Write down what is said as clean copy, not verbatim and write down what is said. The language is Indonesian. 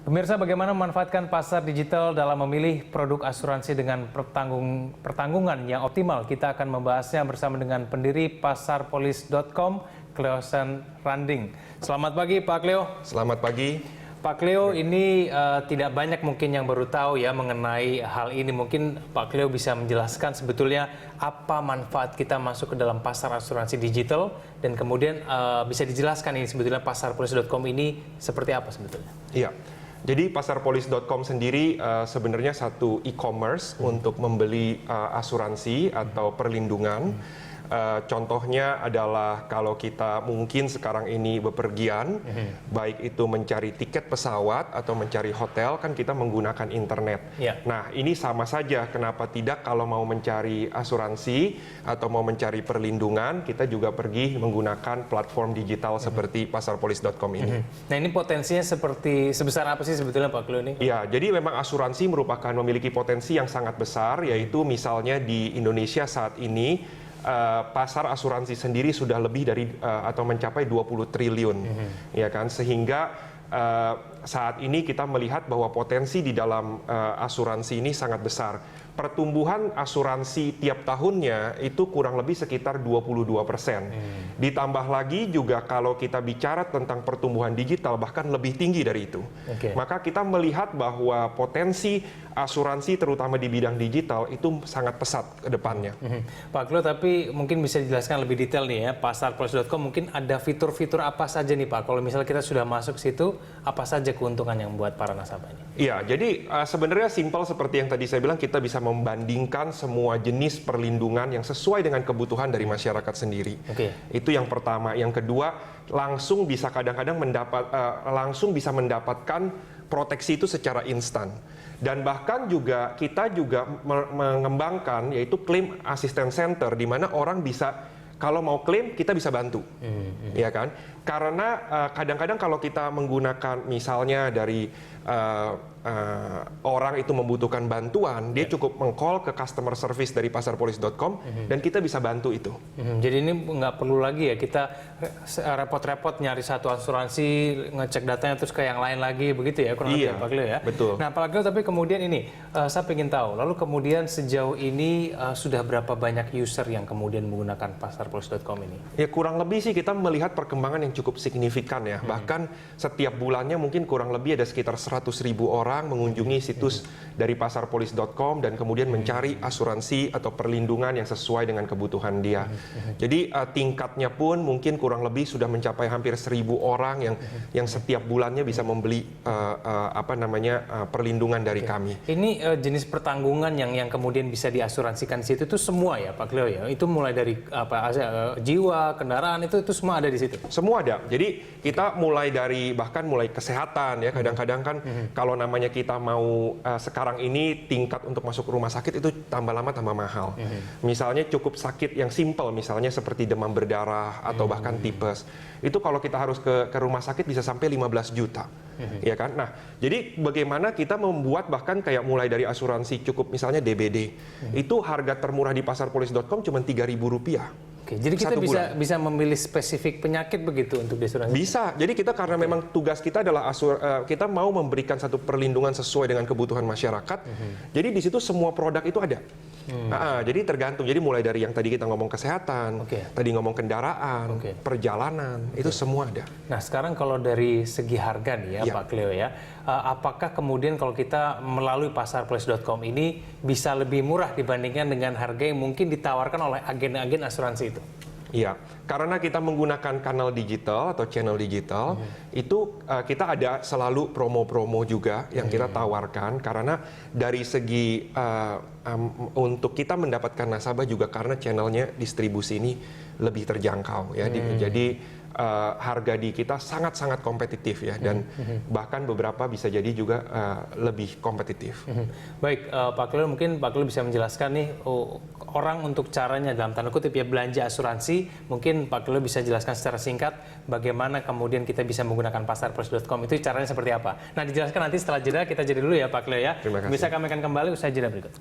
Pemirsa, bagaimana memanfaatkan pasar digital dalam memilih produk asuransi dengan pertanggungan yang optimal? Kita akan membahasnya bersama dengan pendiri pasarpolis.com, Cleo Randing. Selamat pagi, Pak Cleo. Selamat pagi. Pak Cleo, ini tidak banyak mungkin yang baru tahu ya mengenai hal ini. Mungkin Pak Cleo bisa menjelaskan sebetulnya apa manfaat kita masuk ke dalam pasar asuransi digital, dan kemudian bisa dijelaskan ini sebetulnya pasarpolis.com ini seperti apa sebetulnya? Iya. Jadi pasarpolis.com sendiri sebenarnya satu e-commerce untuk membeli asuransi atau perlindungan. Contohnya adalah kalau kita mungkin sekarang ini bepergian, baik itu mencari tiket pesawat atau mencari hotel, kan kita menggunakan internet. Nah, ini sama saja, kenapa tidak kalau mau mencari asuransi atau mau mencari perlindungan, kita juga pergi menggunakan platform digital seperti pasarpolis.com ini. Nah, ini potensinya sebesar apa sih sebetulnya, Pak Cleo ini? Ya, jadi memang asuransi merupakan memiliki potensi yang sangat besar, yaitu misalnya di Indonesia saat ini pasar asuransi sendiri sudah lebih dari atau mencapai 20 triliun, ya kan? Sehingga saat ini kita melihat bahwa potensi di dalam asuransi ini sangat besar. Pertumbuhan asuransi tiap tahunnya itu kurang lebih sekitar 22%. Ditambah lagi juga kalau kita bicara tentang pertumbuhan digital bahkan lebih tinggi dari itu. Maka kita melihat bahwa potensi asuransi terutama di bidang digital itu sangat pesat ke depannya. Pak Cleo, tapi mungkin bisa dijelaskan lebih detail nih ya, pasarpolis.com mungkin ada fitur-fitur apa saja nih Pak? Kalau misalnya kita sudah masuk situ, apa saja keuntungan yang buat para nasabah ini? Iya, jadi sebenarnya simpel seperti yang tadi saya bilang, kita bisa membandingkan semua jenis perlindungan yang sesuai dengan kebutuhan dari masyarakat sendiri. Itu yang pertama. Yang kedua, langsung bisa kadang-kadang bisa mendapatkan proteksi itu secara instan. Dan bahkan juga kita juga mengembangkan yaitu claim assistance center, di mana orang bisa kalau mau klaim kita bisa bantu, ya kan? Karena kadang-kadang kalau kita menggunakan misalnya dari orang itu membutuhkan bantuan, dia cukup meng-call ke customer service dari pasarpolis.com dan kita bisa bantu itu. Jadi ini nggak perlu lagi ya kita repot-repot nyari satu asuransi, ngecek datanya terus ke yang lain lagi, begitu ya? Kurang lebih, Pak Cleo ya? Betul. Nah, Pak Cleo, tapi kemudian ini saya ingin tahu, lalu kemudian sejauh ini sudah berapa banyak user yang kemudian menggunakan pasarpolis.com ini? Ya, kurang lebih sih kita melihat perkembangan yang cukup signifikan ya. Bahkan setiap bulannya mungkin kurang lebih ada sekitar 100.000 orang mengunjungi situs dari pasarpolis.com dan kemudian mencari asuransi atau perlindungan yang sesuai dengan kebutuhan dia. Jadi tingkatnya pun mungkin kurang lebih sudah mencapai hampir 1.000 orang yang setiap bulannya bisa membeli perlindungan dari kami. Ini jenis pertanggungan yang kemudian bisa diasuransikan di situ itu semua ya, Pak Cleo ya? Itu mulai dari jiwa, kendaraan, itu semua ada di situ? Semua ada. Jadi kita mulai dari bahkan mulai kesehatan ya. Kadang-kadang kan kalau namanya kita mau sekarang ini tingkat untuk masuk rumah sakit itu tambah lama tambah mahal. Misalnya cukup sakit yang simpel, misalnya seperti demam berdarah atau bahkan tipes. Itu kalau kita harus ke rumah sakit bisa sampai 15 juta. Ya kan? Nah, jadi bagaimana kita membuat bahkan kayak mulai dari asuransi cukup misalnya DBD. Itu harga termurah di pasarpolis.com cuma Rp3.000. Oke, jadi kita bisa memilih spesifik penyakit begitu untuk diasuransi? Bisa. Jadi kita karena memang tugas kita adalah kita mau memberikan satu perlindungan sesuai dengan kebutuhan masyarakat. Jadi di situ semua produk itu ada. Jadi tergantung. Jadi mulai dari yang tadi kita ngomong kesehatan, tadi ngomong kendaraan, perjalanan, itu semua ada. Nah, sekarang kalau dari segi harga nih ya, Pak Cleo ya, apakah kemudian kalau kita melalui pasarpolis.com ini bisa lebih murah dibandingkan dengan harga yang mungkin ditawarkan oleh agen-agen asuransi itu? Iya, karena kita menggunakan kanal digital atau channel digital, itu kita ada selalu promo-promo juga yang kita tawarkan, karena dari segi untuk kita mendapatkan nasabah juga karena channelnya distribusi ini lebih terjangkau ya. Jadi harga di kita sangat-sangat kompetitif ya, dan bahkan beberapa bisa jadi juga lebih kompetitif. Baik, Pak Cleo, mungkin Pak Cleo bisa menjelaskan nih orang untuk caranya dalam tanda kutip ya belanja asuransi. Mungkin Pak Cleo bisa jelaskan secara singkat bagaimana kemudian kita bisa menggunakan pasarpolis.com, itu caranya seperti apa. Nah, dijelaskan nanti setelah jeda. Kita jeda dulu ya Pak Cleo ya. Terima kasih. Bisa kami akan kembali usai jeda berikut.